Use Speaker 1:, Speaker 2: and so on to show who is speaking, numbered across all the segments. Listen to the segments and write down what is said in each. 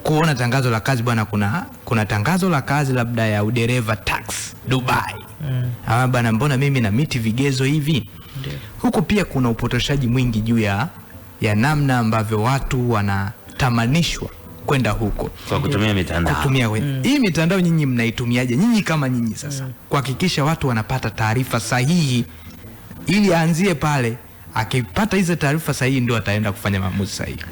Speaker 1: kuona tangazo la kazi bwana, kuna tangazo la kazi labda ya udereva tax Dubai. Bwana, mbona mimi na miti vigezo hivi? Huko pia kuna upotoshaji mwingi juu ya namna ambavyo watu wanatamanishwa kwenda huko
Speaker 2: kwa kutumia mitandao.
Speaker 1: Hii mitandao nyinyi mnaitumiaje nyinyi kama nyinyi sasa kuhakikisha watu wanapata taarifa sahihi, ili aanzie pale, akipata hizo taarifa sahihi ndio ataenda kufanya maamuzi sahihi?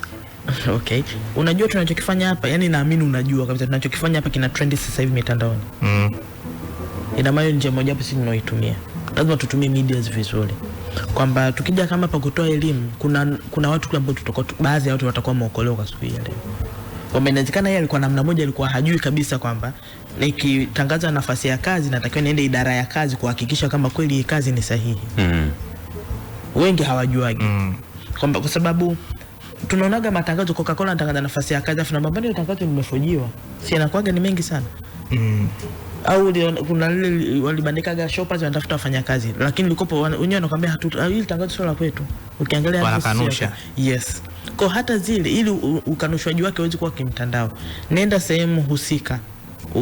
Speaker 3: Okay. Unajua tunachokifanya hapa, yani naamini unajua kabisa tunachokifanya hapa kina trend sasa hivi mitandaoni. Ina maana njia moja hapo sisi tunaitumia. Lazima tutumie medias vizuri. Kwamba tukija kama pa kutoa elimu, kuna watu ambao tutakuwa baadhi ya watu watakuwa wameokolewa kwa siku hii leo. Kwamba inawezekana yeye alikuwa namna moja alikuwa hajui kabisa kwamba nikitangaza nafasi ya kazi natakiwa niende idara ya kazi kuhakikisha kama kweli hii kazi ni sahihi. Wengi hawajuagi. Kwamba kwa sababu tunaonaga matangazo Coca-Cola anatangaza nafasi ya kazi, afu na mabanda tangazo limefojiwa. Si anakuaga ni mengi sana. Au kuna lile walibandikaga shoppers wanatafuta wafanyakazi, lakini likopo wenyewe wanakuambia hili tangazo sio la kwetu. Ukiangalia
Speaker 1: wanakanusha.
Speaker 3: Yes. Kwa hata zile ili ukanushwaji wake uweze kuwa kimtandao, nenda sehemu husika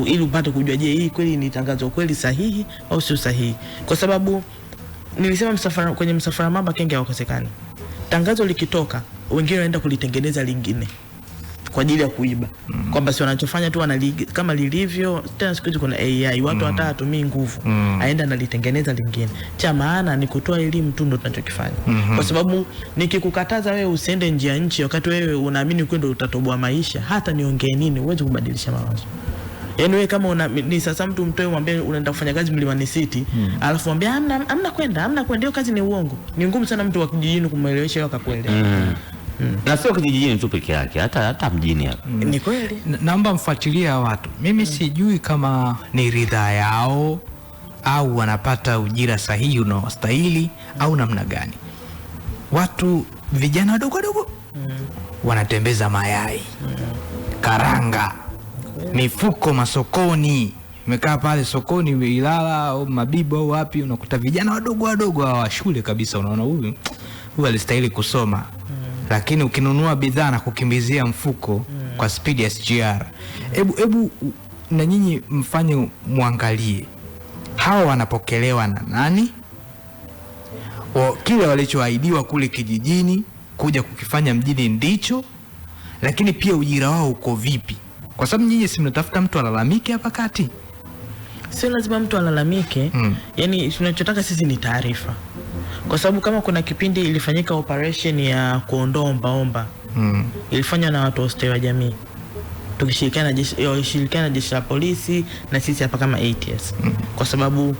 Speaker 3: ili upate kujua je hii kweli ni tangazo kweli sahihi au sio sahihi. Kwa sababu nilisema kwenye msafara mamba kenge hawakosekani. Tangazo likitoka wengine wanaenda kulitengeneza lingine kwa ajili ya kuiba. Kwamba si wanachofanya tu kama lilivyo, tena siku hizi kuna AI, watu hatatumii nguvu. Aenda analitengeneza lingine. Cha maana ni kutoa elimu tu ndio tunachokifanya. Kwa sababu nikikukataza wewe usiende nje ya nchi wakati wewe unaamini kwenda utatoboa maisha, hata niongee nini uweze kubadilisha mawazo. Yaani wewe kama ni sasa mtu mtoe mwambie unaenda kufanya kazi Mlimani City, alafu mwambie hamna kwenda hiyo kazi ni uongo. Ni ngumu sana mtu wa kijijini kumuelewesha yeye akakuelewa.
Speaker 2: Na sio kijijini tu peke yake, hata mjini hapa.
Speaker 3: Ni kweli.
Speaker 1: Naomba mfuatilia watu. Mimi sijui kama ni ridhaa yao au wanapata ujira sahihi unaostahili au namna gani. Watu vijana wadogo wanatembeza mayai, karanga, mifuko masokoni. Umekaa pale sokoni Ilala au Mabibo au wapi, unakuta vijana wadogo wa shule kabisa, unaona huyu alistahili kusoma. Lakini ukinunua bidhaa na kukimbizia mfuko kwa speed ya SGR. Ebu na nyinyi mfanye muangalie hawa wanapokelewa na nani? Kile walichoahidiwa kule kijijini kuja kukifanya mjini ndicho, lakini pia ujira wao uko vipi? Kwa sababu nyinyi si mnatafuta mtu alalamike hapa kati.
Speaker 3: Sio lazima mtu alalamike. Yaani tunachotaka sisi ni taarifa. Kwa sababu kama kuna kipindi ilifanyika operation ya kuondoa omba ilifanywa na watu wa ustawi wa jamii, tukishirikiana na jeshi la polisi na sisi hapa kama ATS. Kwa sababu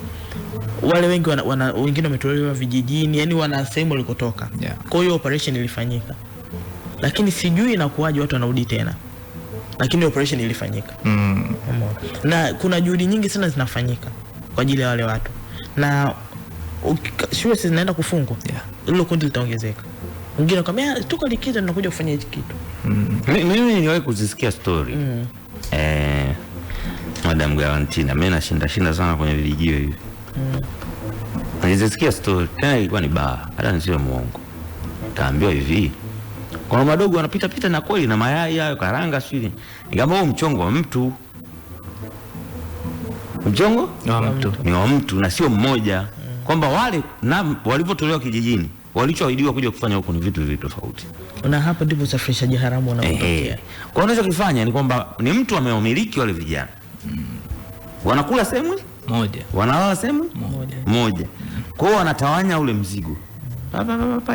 Speaker 3: wale wengi wengine wametolewa vijijini, yani wana sehemu walikotoka. Kwa hiyo operation ilifanyika, lakini sijui inakuwaje watu wanarudi tena, lakini operation ilifanyika. Na kuna juhudi nyingi sana zinafanyika kwa ajili ya wale watu, na shule zinaenda kufungwa, hilo kundi litaongezeka. Wengine wakamwambia tuko likizo tunakuja kufanya hichi kitu.
Speaker 2: Mimi niliwahi kuzisikia story. Madam Garantina, mimi nashinda sana kwenye vijijio hivi. Nilisikia story, tena ilikuwa ni baa, hata nisiwe muongo. Taambiwa hivi, kwa madogo wanapita na kweli na mayai hayo karanga siri. Nikamwambia mchongo wa mtu. Mchongo
Speaker 1: wa mtu.
Speaker 2: Ni wa mtu na sio mmoja. Kwamba wale walipotolewa kijijini, walichoahidiwa kuja kufanya huko ni vitu tofauti.
Speaker 3: Na hapo ndipo usafirishaji haramu unatokea.
Speaker 2: Kwa unachokifanya ni kwamba ni mtu ameumiliki wale vijana. Wanakula sehemu
Speaker 1: moja,
Speaker 2: wanalala sehemu moja. Kwa hiyo wanatawanya ule mzigo.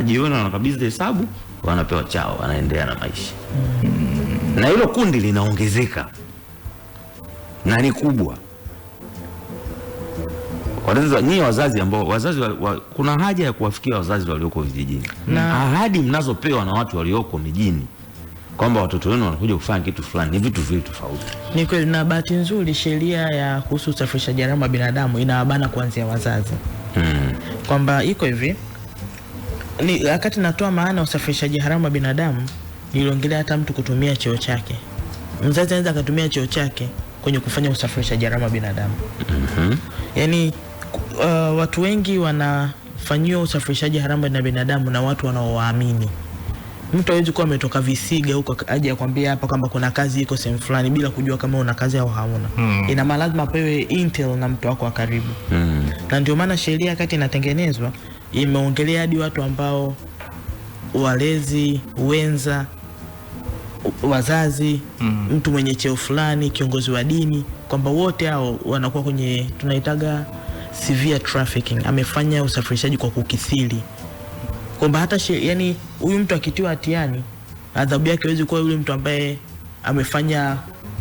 Speaker 2: Jioni wanakabidhi hesabu, wanapewa chao, wanaendelea na maisha. Na hilo kundi linaongezeka. Na ni kubwa. Kwa nyinyi wazazi ambao kuna haja ya kuwafikia wazazi walioko vijijini. Na ahadi mnazopewa na watu walioko mijini kwamba watoto wenu wanakuja kufanya kitu fulani ni vitu vile tofauti.
Speaker 3: Ni kweli, na bahati nzuri sheria ya kuhusu usafirishaji haramu wa binadamu inawabana kuanzia wazazi. Kwamba iko hivi, ni wakati natoa maana usafirishaji haramu wa binadamu niliongelea hata mtu kutumia cheo chake. Mzazi anaweza kutumia cheo chake kwenye kufanya usafirishaji haramu wa binadamu. Yaani watu wengi wanafanyiwa usafirishaji haramu na binadamu na watu wanaowaamini. Mtu hawezi kuwa ametoka Visiga huko aje akwambia hapa kwamba kuna kazi iko sehemu fulani bila kujua kama una kazi au hauna. Ina maana lazima apewe intel na mtu wako wa karibu. Na ndio maana sheria kati inatengenezwa imeongelea hadi watu ambao walezi, wenza, wazazi, mtu mwenye cheo fulani, kiongozi wa dini, kwamba wote hao wanakuwa kwenye tunaitaga severe trafficking, amefanya usafirishaji kwa kukithiri. Kwamba hata yani huyu mtu akitiwa hatiani adhabu yake haiwezi kuwa yule mtu ambaye amefanya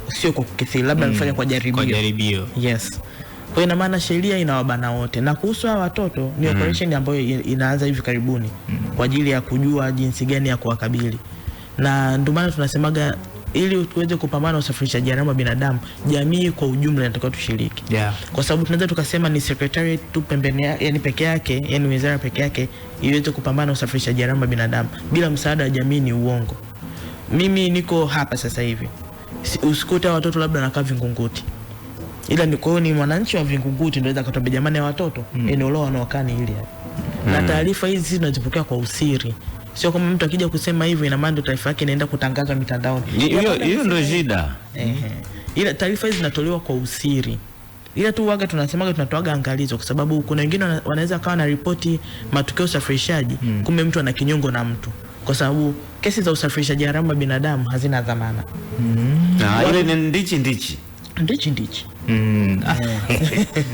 Speaker 3: sio kwa kukithiri, labda amefanya kwa jaribio.
Speaker 1: Kwa jaribio.
Speaker 3: Yes. Kwa ina maana sheria inawabana wote. Na kuhusu hao watoto ni operation ambayo inaanza hivi karibuni kwa ajili ya kujua jinsi gani ya kuwakabili. Na ndio maana tunasemaga ili tuweze kupambana na usafirishaji haramu wa binadamu, jamii kwa ujumla inatakiwa tushiriki. Kwa sababu tunaweza tukasema ni secretary tu pembeni, yani peke yake, yani wizara peke yake iweze kupambana na usafirishaji haramu wa binadamu bila msaada wa jamii ni uongo. Mimi niko hapa sasa hivi. Usikute watoto labda wanakaa Vingunguti. Ila ni kwa ni mwananchi wa Vingunguti ndio anaweza kutoa jamani ya watoto eneo lao wanaokaa ni ile. Na taarifa hizi sisi tunazipokea kwa usiri. Sio kama mtu akija kusema hivyo ina maana taarifa yake inaenda kutangazwa mitandaoni.
Speaker 2: Hiyo ndio shida.
Speaker 3: Ila taarifa hizi zinatolewa kwa usiri. Ila tu waga tunasemaga tunatoaga angalizo kwa sababu kuna wengine wanaweza kawa na ripoti matukio usafirishaji kumbe mtu ana kinyongo na mtu. Kwa sababu kesi za usafirishaji haramu wa binadamu hazina dhamana.
Speaker 2: Na ile ni ndichi.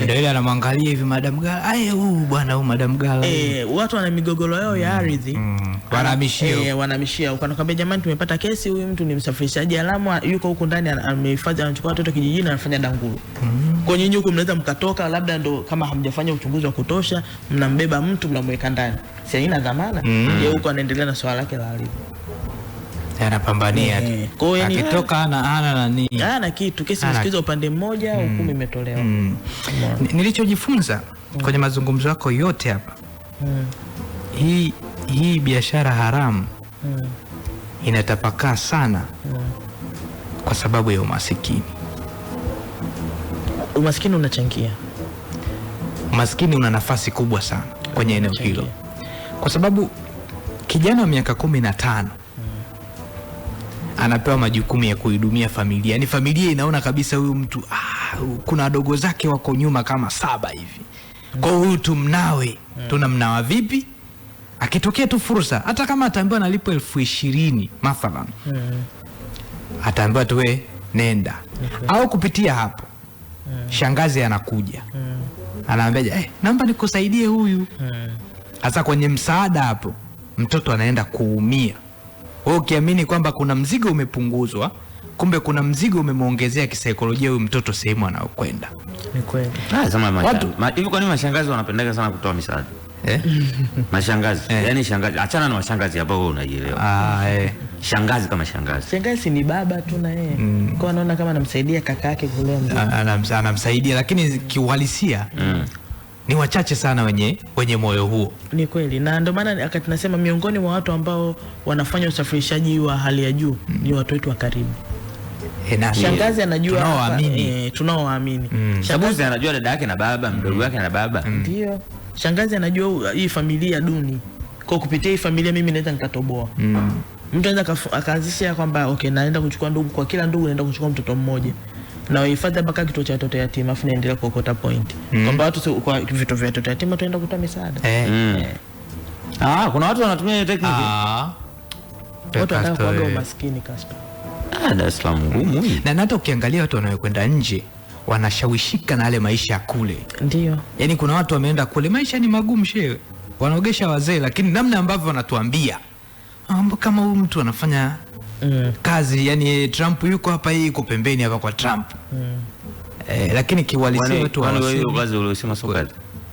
Speaker 3: Ndio
Speaker 1: ile anamwangalia hivi Madam Gala. Bwana Madam Gala.
Speaker 3: Watu wana migogoro yao ya ardhi.
Speaker 1: Wanamishia.
Speaker 3: Ukanakwambia jamani tumepata kesi, huyu mtu ni msafirishaji haramu, yuko huko ndani amehifadhi, anachukua watoto kijijini anafanya danguro. Kwa nyinyi huko mnaweza mkatoka, labda ndo kama hamjafanya uchunguzi wa kutosha, mnambeba mtu mnamweka ndani. Si haina dhamana. Yeye huko anaendelea na swala lake la ardhi.
Speaker 1: Anapambania tu. Akitoka ana nani?
Speaker 3: Ana kitu, kesi msikizo upande mmoja, hukumu imetolewa.
Speaker 1: Nilichojifunza kwenye mazungumzo yako yote hapa. Hii biashara haramu inatapakaa sana kwa sababu ya umasikini.
Speaker 3: Umasikini unachangia.
Speaker 1: Umasikini una nafasi kubwa sana kwenye eneo hilo. Kwa sababu kijana wa miaka 15 anapewa majukumu ya kuhudumia familia. Yaani familia inaona kabisa huyu mtu kuna wadogo zake wako nyuma kama 7 hivi. Kwa huyu tumnawe, tunamnawa vipi? Akitokea tu fursa, hata kama ataambiwa analipo 20,000 mathalan. Ataambiwa tu wewe nenda. Au kupitia hapo. Shangazi anakuja. Anaambia, naomba nikusaidie huyu. Hasa kwenye msaada hapo, mtoto anaenda kuumia. Wewe ukiamini kwamba kuna mzigo umepunguzwa, kumbe kuna mzigo umemwongezea kisaikolojia huyu mtoto sehemu anayokwenda.
Speaker 3: Ni kweli.
Speaker 2: Hivi kwa nini mashangazi wanapendeka sana kutoa misaada? Mashangazi. Yaani shangazi, achana na washangazi ambao wewe unaielewa. Shangazi kama shangazi.
Speaker 3: Shangazi ni baba tu na yeye. Kwa anaona kama anamsaidia kaka yake kulea mtoto.
Speaker 1: Anamsaidia lakini kiuhalisia ni wachache sana wenye moyo huo.
Speaker 3: Ni kweli. Na ndio maana akati tunasema miongoni mwa watu ambao wanafanya usafirishaji wa hali ya juu ni watu wetu wa karibu. Shangazi anajua tunaowaamini.
Speaker 2: Shangazi anajua dada yake na baba, mdogo wake na baba.
Speaker 3: Ndio. Shangazi anajua hii familia duni. Kwa kupitia hii familia mimi naweza nikatoboa. Mtu anaweza akaanzisha kwamba naenda kuchukua ndugu, kwa kila ndugu naenda kuchukua mtoto mmoja. Na wahifadhi mpaka kituo cha watoto yatima afu naendelea kuokota point. Kwamba watu kwa vitu vya watoto yatima tunaenda kutoa misaada.
Speaker 2: Kuna watu wanatumia hiyo technique.
Speaker 3: Watu wanataka kuaga umaskini Kaspa.
Speaker 2: Dar es Salaam ngumu hii.
Speaker 1: Na hata ukiangalia watu wanaokwenda nje wanashawishika na yale maisha ya kule.
Speaker 3: Ndio.
Speaker 1: Yaani kuna watu wameenda kule, maisha ni magumu shewe. Wanaogesha wazee, lakini namna ambavyo wanatuambia kama huyu mtu anafanya kazi, yani Trump yuko hapa, hii yuko pembeni hapa kwa Trump. Lakini kiwalisia watu
Speaker 2: wanasema hiyo kazi uliosema sio kazi.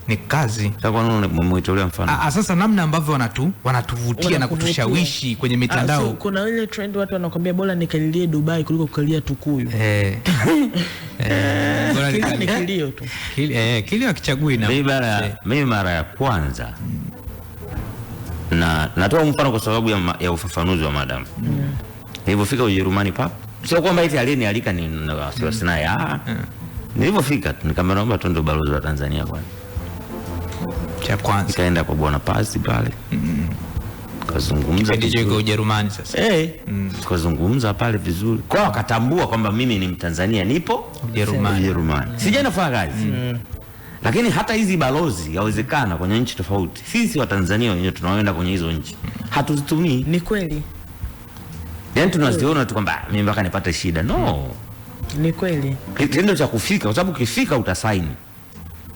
Speaker 1: Ni kazi.
Speaker 2: Sasa kwa nini umeitolea mfano?
Speaker 1: Sasa namna ambavyo wanatuvutia na kutushawishi kwenye mitandao.
Speaker 3: Kuna ile trend watu wanakuambia bora nikalilie Dubai kuliko kukalia Tukuyu. Bora nikilio tu.
Speaker 1: Kilio akichagui na
Speaker 2: mimi mara ya kwanza na natoa mfano kwa sababu ya ufafanuzi wa madam. Nilipofika Ujerumani sio kwamba eti alinialika ni wasiwasi naye. Nilipofika nikamwambia naomba tuende balozi wa Tanzania kwanza.
Speaker 1: Cha kwanza
Speaker 2: nikaenda kwa bwana Pasi pale. Kazungumza
Speaker 1: ndicho Ujerumani sasa.
Speaker 2: Kazungumza pale vizuri. Kwa wakatambua kwamba mimi ni Mtanzania nipo Ujerumani. Sija nafanya kazi. Lakini hata hizi balozi yawezekana kwenye nchi tofauti. Sisi wa Tanzania wenyewe tunaoenda kwenye hizo nchi hatuzitumii.
Speaker 3: Ni kweli.
Speaker 2: Yaani tunaziona tu kwamba mimi mpaka nipate shida. No.
Speaker 3: Ni kweli.
Speaker 2: Kitendo cha kufika, kwa sababu ukifika utasaini.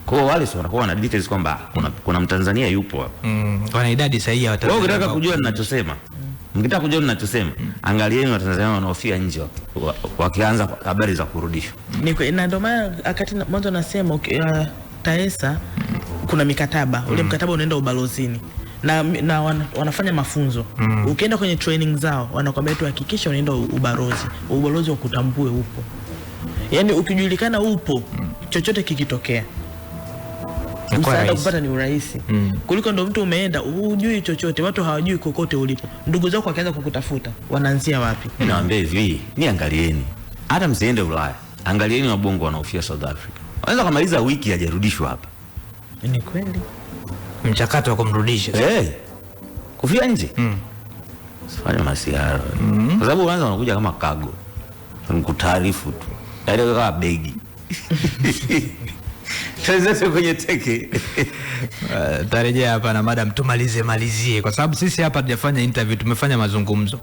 Speaker 2: Kwa hiyo wale wanakuwa na details kwamba kuna Mtanzania yupo hapa.
Speaker 1: Wana idadi sahihi ya Watanzania.
Speaker 2: Wewe unataka kujua ninachosema? Mkitaka kujua ninachosema, angalieni Watanzania wanaofia nje wakianza habari za kurudishwa.
Speaker 3: Na ndio maana wakati mwanzo nasema TAESA kuna mikataba. Ule mkataba unaenda ubalozini. Na wanafanya mafunzo. Ukienda kwenye training zao wanakuambia tu hakikisha unaenda ubalozi. Ubalozi ukutambue upo. Yaani ukijulikana upo, chochote kikitokea msaada kupata ni urahisi. Kuliko ndo mtu umeenda hujui chochote, watu hawajui kokote ulipo. Ndugu zako wakaanza kukutafuta, wanaanzia wapi?
Speaker 2: Naambia hivi, angalieni. Hata msiende Ulaya. Angalieni wabongo wanaofia South Africa. Wanaweza kumaliza wiki hajarudishwa hapa.
Speaker 3: Ni kweli.
Speaker 1: Mchakato wa kumrudisha.
Speaker 2: Kufia nje. Sifanye masiara. Kwa sababu wanaanza wanakuja kama cargo. Nikutaarifu tu. Ndio kama begi. Sasa kwenye teke.
Speaker 1: Tarejea hapa na madam tumalizie kwa sababu sisi hapa tujafanya interview, tumefanya mazungumzo.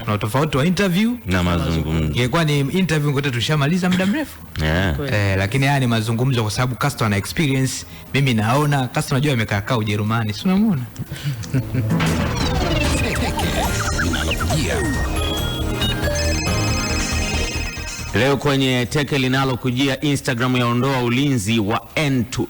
Speaker 1: Kuna tofauti wa interview
Speaker 2: na mazungumzo.
Speaker 1: Ingekuwa ni interview ngote tushamaliza muda mrefu. Lakini haya ni mazungumzo kwa sababu Castro ana experience. Mimi naona Castro najua amekaa Ujerumani. Si unamuona?
Speaker 2: Leo kwenye teke linalokujia, Instagram yaondoa ulinzi wa N2